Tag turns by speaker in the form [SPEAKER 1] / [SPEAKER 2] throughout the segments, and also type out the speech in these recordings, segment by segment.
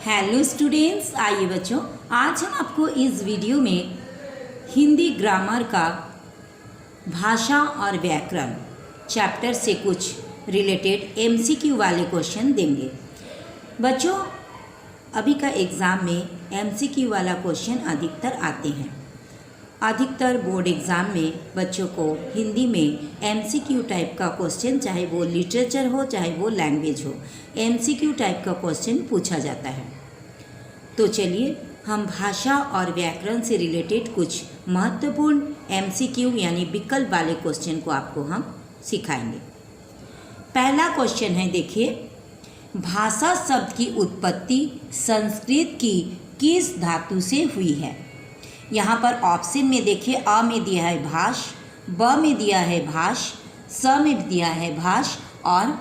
[SPEAKER 1] Hello students, आइए बच्चों, आज हम आपको इस वीडियो में हिंदी ग्रामर का भाषा और व्याकरण चैप्टर से कुछ रिलेटेड एमसीक्यू वाले क्वेश्चन देंगे। बच्चों, अभी का एग्ज़ाम में एमसीक्यू वाला क्वेश्चन अधिकतर आते हैं। अधिकतर बोर्ड एग्ज़ाम में बच्चों को हिंदी में एमसीक्यू टाइप का क्वेश्चन, चाहे वो लिटरेचर हो चाहे वो लैंग्वेज हो, एमसीक्यू टाइप का क्वेश्चन पूछा जाता है। तो चलिए हम भाषा और व्याकरण से रिलेटेड कुछ महत्वपूर्ण एमसीक्यू यानी विकल्प वाले क्वेश्चन को आपको हम सिखाएंगे। पहला क्वेश्चन है, देखिए, भाषा शब्द की उत्पत्ति संस्कृत की किस धातु से हुई है? यहाँ पर ऑप्शन में देखिए, अ में दिया है भाष, ब में दिया है भाष, स में दिया है भाष और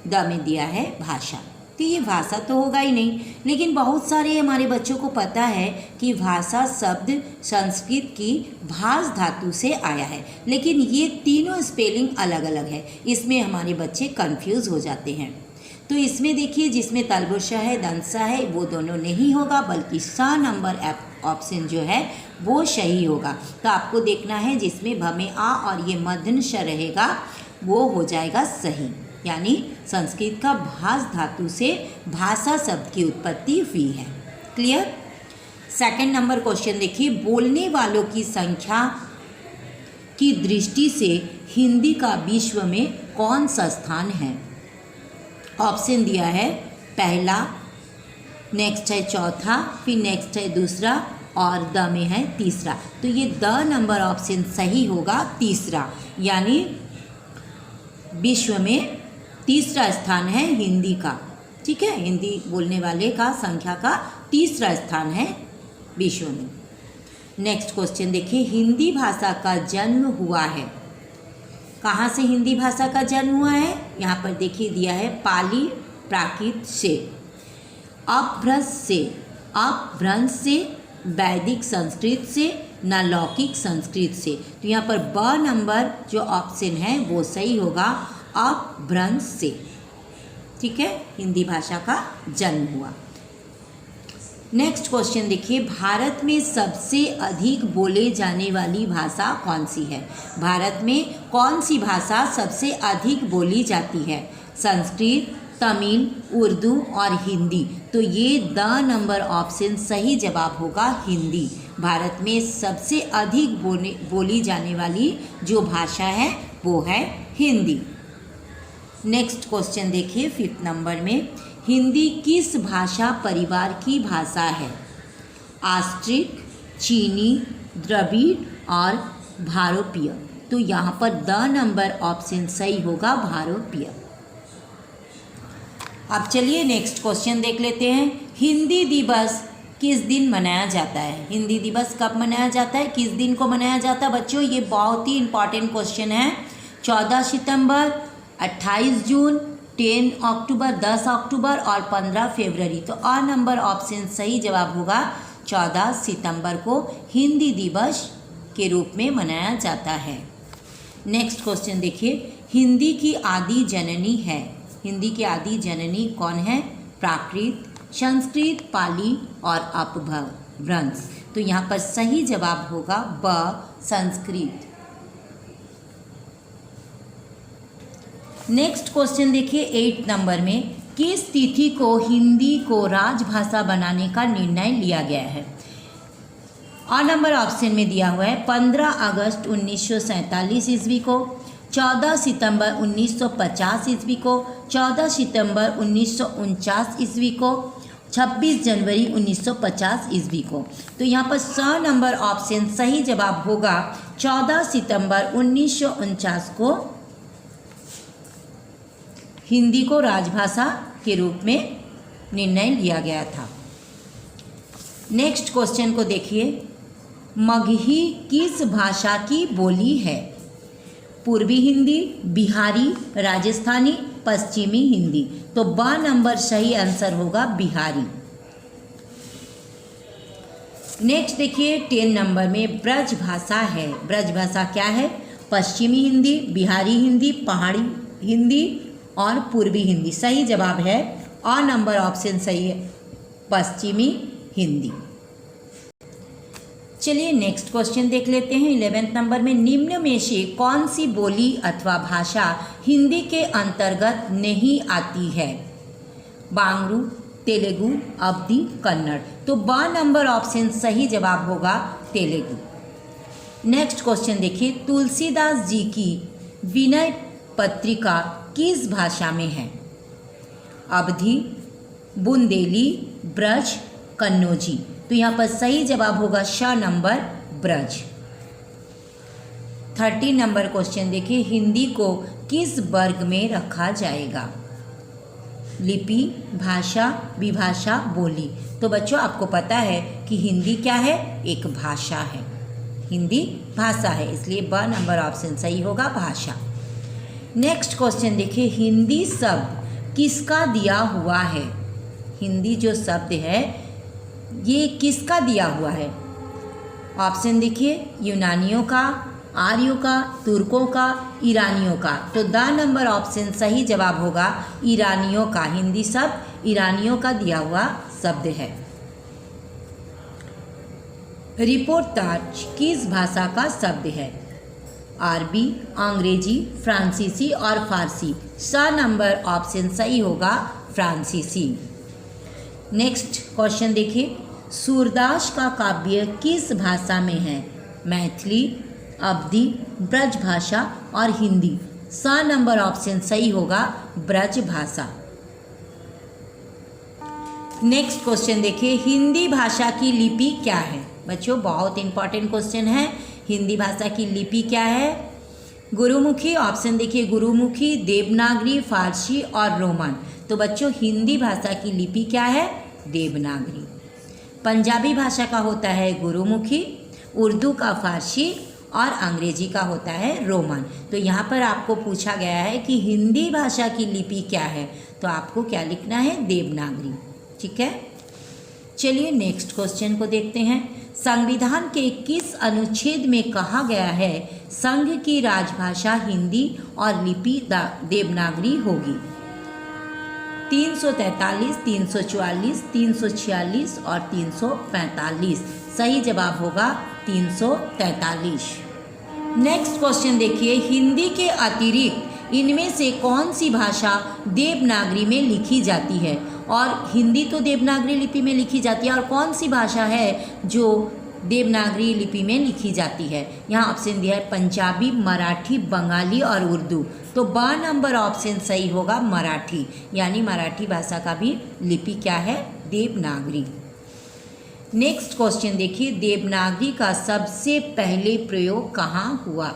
[SPEAKER 1] द में दिया है भाषा। तो ये भाषा तो होगा ही नहीं, लेकिन बहुत सारे हमारे बच्चों को पता है कि भाषा शब्द संस्कृत की भाष धातु से आया है, लेकिन ये तीनों स्पेलिंग अलग अलग है। इसमें हमारे बच्चे कंफ्यूज हो जाते हैं। तो इसमें देखिए, जिसमें तलबुर्शा है, दंसा है, वो दोनों नहीं होगा, बल्कि स नंबर ऑप्शन जो है वो सही होगा। तो आपको देखना है जिसमें भ में आ और ये मध्यन श रहेगा वो हो जाएगा सही, यानी संस्कृत का भाष धातु से भाषा शब्द की उत्पत्ति हुई है। क्लियर? सेकंड नंबर क्वेश्चन देखिए, बोलने वालों की संख्या की दृष्टि से हिंदी का विश्व में कौन सा स्थान है? ऑप्शन दिया है पहला, नेक्स्ट है चौथा, फिर नेक्स्ट है दूसरा और द में है तीसरा। तो ये द नंबर ऑप्शन सही होगा, तीसरा, यानी विश्व में तीसरा स्थान है हिंदी का। ठीक है, हिंदी बोलने वाले का संख्या का तीसरा स्थान है विश्व में। नेक्स्ट क्वेश्चन देखिए, हिंदी भाषा का जन्म हुआ है। कहाँ से हिंदी भाषा का जन्म हुआ है? यहाँ पर देखिए दिया है पाली प्राकृत से, अपभ्रंश से, वैदिक संस्कृत से, नालौकिक संस्कृत से। तो यहाँ पर ब नंबर जो ऑप्शन है वो सही होगा, अपभ्रंश से। ठीक है, हिंदी भाषा का जन्म हुआ। नेक्स्ट क्वेश्चन देखिए, भारत में सबसे अधिक बोले जाने वाली भाषा कौन सी है? भारत में कौन सी भाषा सबसे अधिक बोली जाती है? संस्कृत, तमिल, उर्दू और हिंदी। तो ये द नंबर ऑप्शन सही जवाब होगा, हिंदी। भारत में सबसे अधिक बोली जाने वाली जो भाषा है वो है हिंदी। नेक्स्ट क्वेश्चन देखिए, फिफ्थ नंबर में, हिंदी किस भाषा परिवार की भाषा है? आस्ट्रिक, चीनी, द्रविड़ और भारोपीय। तो यहाँ पर द नंबर ऑप्शन सही होगा, भारोपीय। अब चलिए नेक्स्ट क्वेश्चन देख लेते हैं, हिंदी दिवस किस दिन मनाया जाता है? हिंदी दिवस कब मनाया जाता है, किस दिन को मनाया जाता है? बच्चों, ये बहुत ही इंपॉर्टेंट क्वेश्चन है। 14 सितंबर, 28 जून, 10 अक्टूबर, 10 अक्टूबर और 15 फरवरी। तो अ नंबर ऑप्शन सही जवाब होगा, 14 सितंबर को हिंदी दिवस के रूप में मनाया जाता है। नेक्स्ट क्वेश्चन देखिए, हिंदी की आदि जननी है। हिंदी की आदि जननी कौन है? प्राकृत, संस्कृत, पाली और अपभ्रंश। तो यहाँ पर सही जवाब होगा ब, संस्कृत। नेक्स्ट क्वेश्चन देखिए, 8 नंबर में, किस तिथि को हिंदी को राजभाषा बनाने का निर्णय लिया गया है? अ नंबर ऑप्शन में दिया हुआ है 15 अगस्त 1947 ईस्वी को, 14 सितंबर 1950 ईस्वी को, 14 सितंबर 1949 ईस्वी को, 26 जनवरी 1950 ईस्वी को। तो यहाँ पर स नंबर ऑप्शन सही जवाब होगा, 14 सितंबर 1949 को हिंदी को राजभाषा के रूप में निर्णय लिया गया था। नेक्स्ट क्वेश्चन को देखिए, मगही किस भाषा की बोली है? पूर्वी हिंदी, बिहारी, राजस्थानी, पश्चिमी हिंदी। तो ब नंबर सही आंसर होगा, बिहारी। नेक्स्ट देखिए, 10 नंबर में, ब्रज भाषा है। ब्रज भाषा क्या है? पश्चिमी हिंदी, बिहारी हिंदी, पहाड़ी हिंदी और पूर्वी हिंदी। सही जवाब है अ नंबर ऑप्शन सही है, पश्चिमी हिंदी। चलिए नेक्स्ट क्वेश्चन देख लेते हैं 11वें नंबर में, निम्न में से कौन सी बोली अथवा भाषा हिंदी के अंतर्गत नहीं आती है? बांग्रू, तेलुगु, अवधी, कन्नड़। तो ब नंबर ऑप्शन सही जवाब होगा तेलुगु। नेक्स्ट क्वेश्चन देखिए, तुलसीदास जी की विनय पत्रिका किस भाषा में है? अवधी, बुंदेली, ब्रज, कन्नौजी। तो यहाँ पर सही जवाब होगा श नंबर ब्रज। 30 नंबर क्वेश्चन देखिए, हिंदी को किस वर्ग में रखा जाएगा? लिपि, भाषा, विभाषा, बोली। तो बच्चों आपको पता है कि हिंदी क्या है? एक भाषा है, हिंदी भाषा है, इसलिए ब नंबर ऑप्शन सही होगा भाषा। नेक्स्ट क्वेश्चन देखिए, हिंदी शब्द किसका दिया हुआ है? हिंदी जो शब्द है ये किसका दिया हुआ है? ऑप्शन देखिए, यूनानियों का, आर्यों का, तुर्कों का, ईरानियों का। तो द नंबर ऑप्शन सही जवाब होगा ईरानियों का। हिंदी शब्द ईरानियों का दिया हुआ शब्द है। रिपोर्टाज किस भाषा का शब्द है? अरबी, अंग्रेजी, फ्रांसीसी और फारसी। स नंबर ऑप्शन सही होगा फ्रांसीसी। नेक्स्ट क्वेश्चन देखिए, सूरदास का काव्य किस भाषा में है? मैथिली, अवधी, ब्रज भाषा और हिंदी। स नंबर ऑप्शन सही होगा ब्रज भाषा। नेक्स्ट क्वेश्चन देखिए, हिंदी भाषा की लिपि क्या है? बच्चों बहुत इंपॉर्टेंट क्वेश्चन है। हिंदी भाषा की लिपि क्या है? गुरुमुखी, ऑप्शन देखिए गुरुमुखी, देवनागरी, फारसी और रोमन। तो बच्चों हिंदी भाषा की लिपि क्या है? देवनागरी। पंजाबी भाषा का होता है गुरुमुखी, उर्दू का फारसी और अंग्रेजी का होता है रोमन। तो यहाँ पर आपको पूछा गया है कि हिंदी भाषा की लिपि क्या है, तो आपको क्या लिखना है? देवनागरी। ठीक है, चलिए नेक्स्ट क्वेश्चन को देखते हैं। संविधान के किस अनुच्छेद में कहा गया है संघ की राजभाषा हिंदी और लिपि देवनागरी होगी? 343, 344, 346 और 345। सही जवाब होगा 343। नेक्स्ट क्वेश्चन देखिए, हिंदी के अतिरिक्त इनमें से कौन सी भाषा देवनागरी में लिखी जाती है? और हिंदी तो देवनागरी लिपि में लिखी जाती है, और कौन सी भाषा है जो देवनागरी लिपि में लिखी जाती है? यहाँ ऑप्शन दिया है पंजाबी, मराठी, बंगाली और उर्दू। तो ब नंबर ऑप्शन सही होगा मराठी, यानी मराठी भाषा का भी लिपि क्या है? देवनागरी। नेक्स्ट क्वेश्चन देखिए, देवनागरी का सबसे पहले प्रयोग कहाँ हुआ?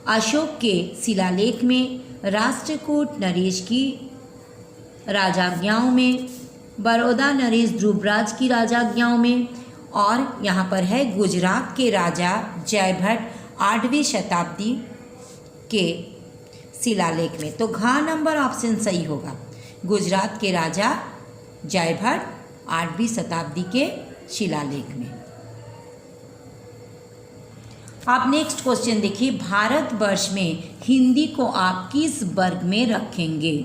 [SPEAKER 1] अशोक के शिलालेख में, राष्ट्रकूट नरेश की राजाज्ञाओं में, बड़ौदा नरेश ध्रुवराज की राजाज्ञाओं में, और यहाँ पर है गुजरात के राजा जयभट्ट 8वीं शताब्दी के शिलालेख में। तो घ नंबर ऑप्शन सही होगा, गुजरात के राजा जयभट्ट 8वीं शताब्दी के शिलालेख में। आप नेक्स्ट क्वेश्चन देखिए, भारतवर्ष में हिंदी को आप किस वर्ग में रखेंगे?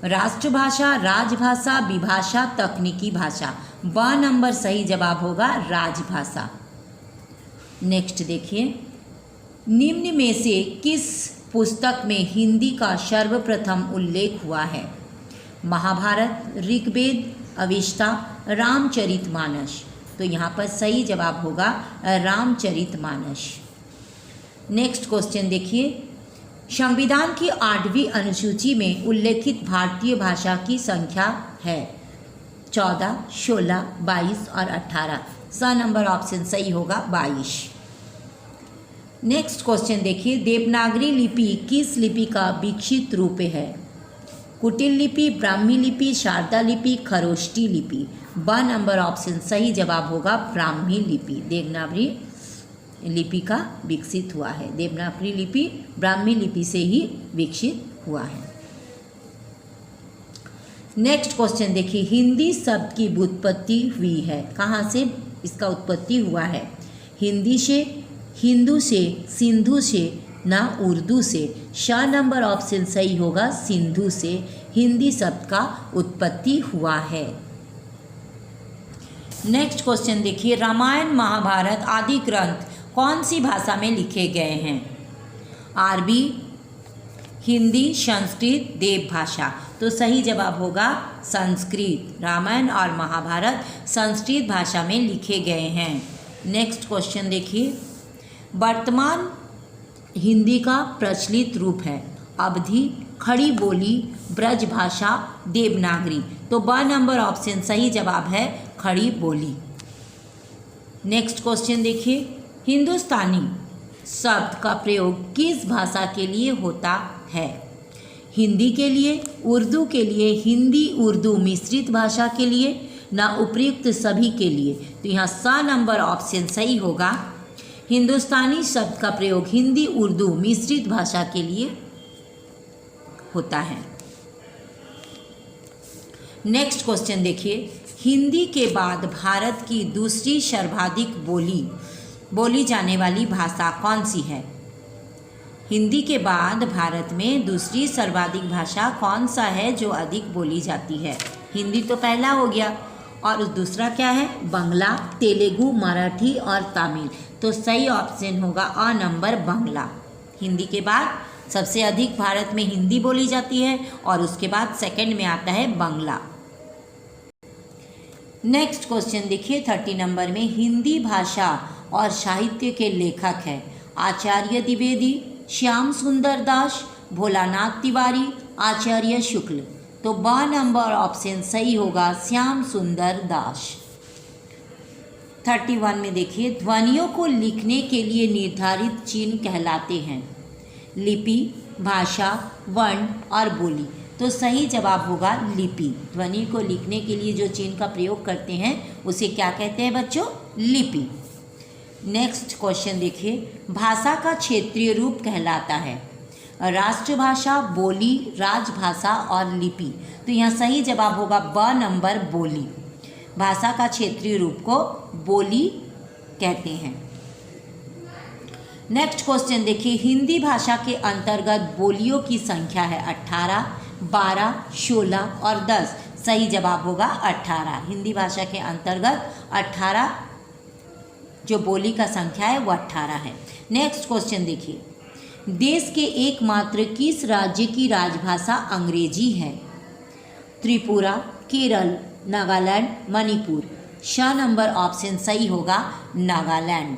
[SPEAKER 1] राष्ट्रभाषा, राजभाषा, विभाषा, तकनीकी भाषा। ब नंबर सही जवाब होगा राजभाषा। नेक्स्ट देखिए, निम्न में से किस पुस्तक में हिंदी का सर्वप्रथम उल्लेख हुआ है? महाभारत, ऋग्वेद, अविष्टा, रामचरितमानस। तो यहाँ पर सही जवाब होगा रामचरितमानस। नेक्स्ट क्वेश्चन देखिए, संविधान की 8वीं अनुसूची में उल्लेखित भारतीय भाषा की संख्या है 14, 16, 22 और 18। स नंबर ऑप्शन सही होगा 22। नेक्स्ट क्वेश्चन देखिए, देवनागरी लिपि किस लिपि का विकसित रूप है? कुटिल लिपि, ब्राह्मी लिपि, शारदा लिपि, खरोष्टी लिपि। ब नंबर ऑप्शन सही जवाब होगा ब्राह्मी लिपि। देवनागरी लिपि का विकसित हुआ है, देवनागरी लिपि ब्राह्मी लिपि से ही विकसित हुआ है। नेक्स्ट क्वेश्चन देखिए, हिंदी शब्द की व्युत्पत्ति हुई है, कहाँ से इसका उत्पत्ति हुआ है? हिंदी से, हिंदू से, सिंधु से, ना उर्दू से। श नंबर ऑप्शन सही होगा सिंधु से हिंदी शब्द का उत्पत्ति हुआ है। नेक्स्ट क्वेश्चन देखिए, रामायण महाभारत आदि ग्रंथ कौन सी भाषा में लिखे गए हैं? अरबी, हिंदी, संस्कृत, देव भाषा। तो सही जवाब होगा संस्कृत। रामायण और महाभारत संस्कृत भाषा में लिखे गए हैं। नेक्स्ट क्वेश्चन देखिए, वर्तमान हिंदी का प्रचलित रूप है अवधी, खड़ी बोली, ब्रज भाषा, देवनागरी। तो ब नंबर ऑप्शन सही जवाब है खड़ी बोली। नेक्स्ट क्वेश्चन देखिए, हिंदुस्तानी शब्द का प्रयोग किस भाषा के लिए होता है? हिंदी के लिए, उर्दू के लिए, हिंदी उर्दू मिश्रित भाषा के लिए, ना उपयुक्त सभी के लिए। तो यहाँ सा नंबर ऑप्शन सही होगा। हिंदुस्तानी शब्द का प्रयोग हिंदी उर्दू मिश्रित भाषा के लिए होता है। नेक्स्ट क्वेश्चन देखिए, हिंदी के बाद भारत की दूसरी सर्वाधिक बोली जाने वाली भाषा कौन सी है? हिंदी के बाद भारत में दूसरी सर्वाधिक भाषा कौन सा है जो अधिक बोली जाती है? हिंदी तो पहला हो गया और दूसरा क्या है? बंगला, तेलुगु, मराठी और तमिल। तो सही ऑप्शन होगा अ नंबर बंगला। हिंदी के बाद सबसे अधिक भारत में हिंदी बोली जाती है और उसके बाद सेकंड में आता है बंगला। नेक्स्ट क्वेश्चन देखिए 30 नंबर में, हिंदी भाषा और साहित्य के लेखक हैं आचार्य द्विवेदी, श्याम सुंदर दास, भोलानाथ तिवारी, आचार्य शुक्ल। तो ब नंबर ऑप्शन सही होगा श्याम सुंदर दास। 31 में देखिए, ध्वनियों को लिखने के लिए निर्धारित चिन्ह कहलाते हैं लिपि, भाषा, वर्ण और बोली। तो सही जवाब होगा लिपि। ध्वनि को लिखने के लिए जो चिन्ह का प्रयोग करते हैं उसे क्या कहते हैं बच्चों? लिपि। नेक्स्ट क्वेश्चन देखिए, भाषा का क्षेत्रीय रूप कहलाता है राष्ट्रभाषा, बोली, राजभाषा और लिपि। तो यहाँ सही जवाब होगा ब नंबर बोली। भाषा का क्षेत्रीय रूप को बोली कहते हैं। नेक्स्ट क्वेश्चन देखिए, हिंदी भाषा के अंतर्गत बोलियों की संख्या है 18, 12, 16 और 10। सही जवाब होगा 18। हिंदी भाषा के अंतर्गत 18 जो बोली का संख्या है वो 18 है। नेक्स्ट क्वेश्चन देखिए, देश के एकमात्र किस राज्य की राजभाषा अंग्रेजी है? त्रिपुरा, केरल, नागालैंड, मणिपुर। श नंबर ऑप्शन सही होगा नागालैंड।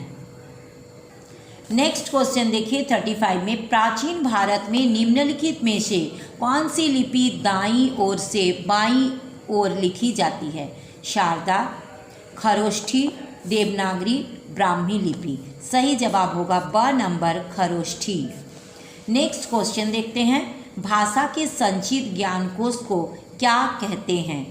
[SPEAKER 1] नेक्स्ट क्वेश्चन देखिए 35 में, प्राचीन भारत में निम्नलिखित में से कौन सी लिपि दाईं ओर से बाईं ओर लिखी जाती है? शारदा, खरोष्ठी, देवनागरी, ब्राह्मी लिपि। सही जवाब होगा ब नंबर खरोष्ठी। नेक्स्ट क्वेश्चन देखते हैं, भाषा के संचित ज्ञानकोश को क्या कहते हैं?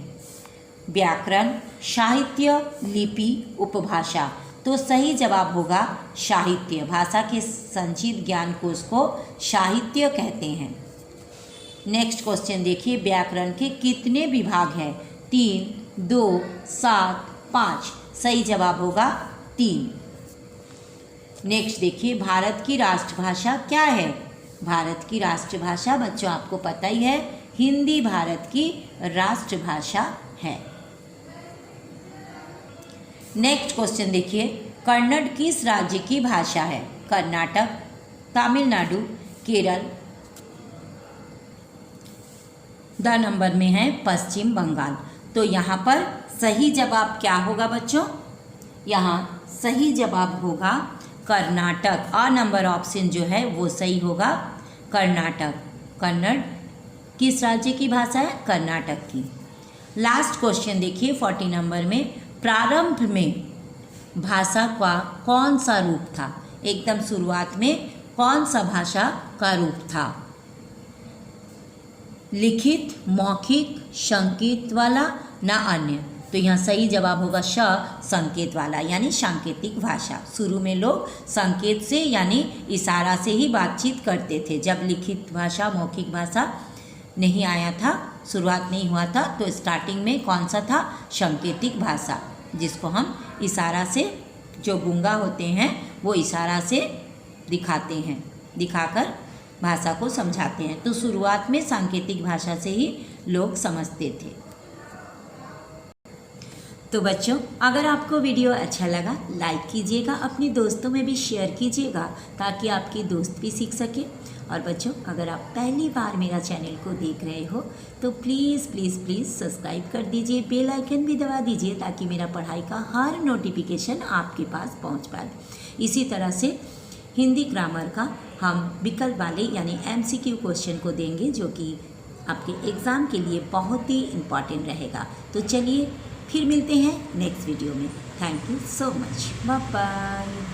[SPEAKER 1] व्याकरण, साहित्य, लिपि, उपभाषा। तो सही जवाब होगा साहित्य। भाषा के संचित ज्ञानकोश को साहित्य कहते हैं। नेक्स्ट क्वेश्चन देखिए, व्याकरण के कितने विभाग हैं? 3, 2, 7, 5। सही जवाब होगा 3। नेक्स्ट देखिए, भारत की राष्ट्रभाषा क्या है? भारत की राष्ट्रभाषा बच्चों आपको पता ही है, हिंदी भारत की राष्ट्रभाषा है। नेक्स्ट क्वेश्चन देखिए, कन्नड़ किस राज्य की भाषा है? कर्नाटक, तमिलनाडु, केरल। द नंबर में है पश्चिम बंगाल। तो यहाँ पर सही जवाब क्या होगा बच्चों? यहाँ सही जवाब होगा कर्नाटक। अ नंबर ऑप्शन जो है वो सही होगा कर्नाटक। कन्नड़ किस राज्य की भाषा है? कर्नाटक की। लास्ट क्वेश्चन देखिए 40 नंबर में, प्रारंभ में भाषा का कौन सा रूप था? एकदम शुरुआत में कौन सा भाषा का रूप था? लिखित, मौखिक, संकेत वाला, ना अन्य। तो यहाँ सही जवाब होगा श संकेत वाला, यानी सांकेतिक भाषा। शुरू में लोग संकेत से यानी इशारा से ही बातचीत करते थे। जब लिखित भाषा, मौखिक भाषा नहीं आया था, शुरुआत नहीं हुआ था, तो स्टार्टिंग में कौन सा था? सांकेतिक भाषा, जिसको हम इशारा से, जो गूंगा होते हैं वो इशारा से दिखाते हैं, दिखाकर भाषा को समझाते हैं। तो शुरुआत में सांकेतिक भाषा से ही लोग समझते थे। तो बच्चों, अगर आपको वीडियो अच्छा लगा लाइक कीजिएगा, अपने दोस्तों में भी शेयर कीजिएगा ताकि आपकी दोस्त भी सीख सके। और बच्चों, अगर आप पहली बार मेरा चैनल को देख रहे हो तो प्लीज़ प्लीज़ प्लीज़ सब्सक्राइब कर दीजिए, बेल आइकन भी दबा दीजिए ताकि मेरा पढ़ाई का हर नोटिफिकेशन आपके पास पहुंच पाए। इसी तरह से हिंदी ग्रामर का हम विकल्प वाले यानी MCQ क्वेश्चन को देंगे जो कि आपके एग्ज़ाम के लिए बहुत ही इम्पॉर्टेंट रहेगा। तो चलिए फिर मिलते हैं नेक्स्ट वीडियो में। Thank you so much, bye bye.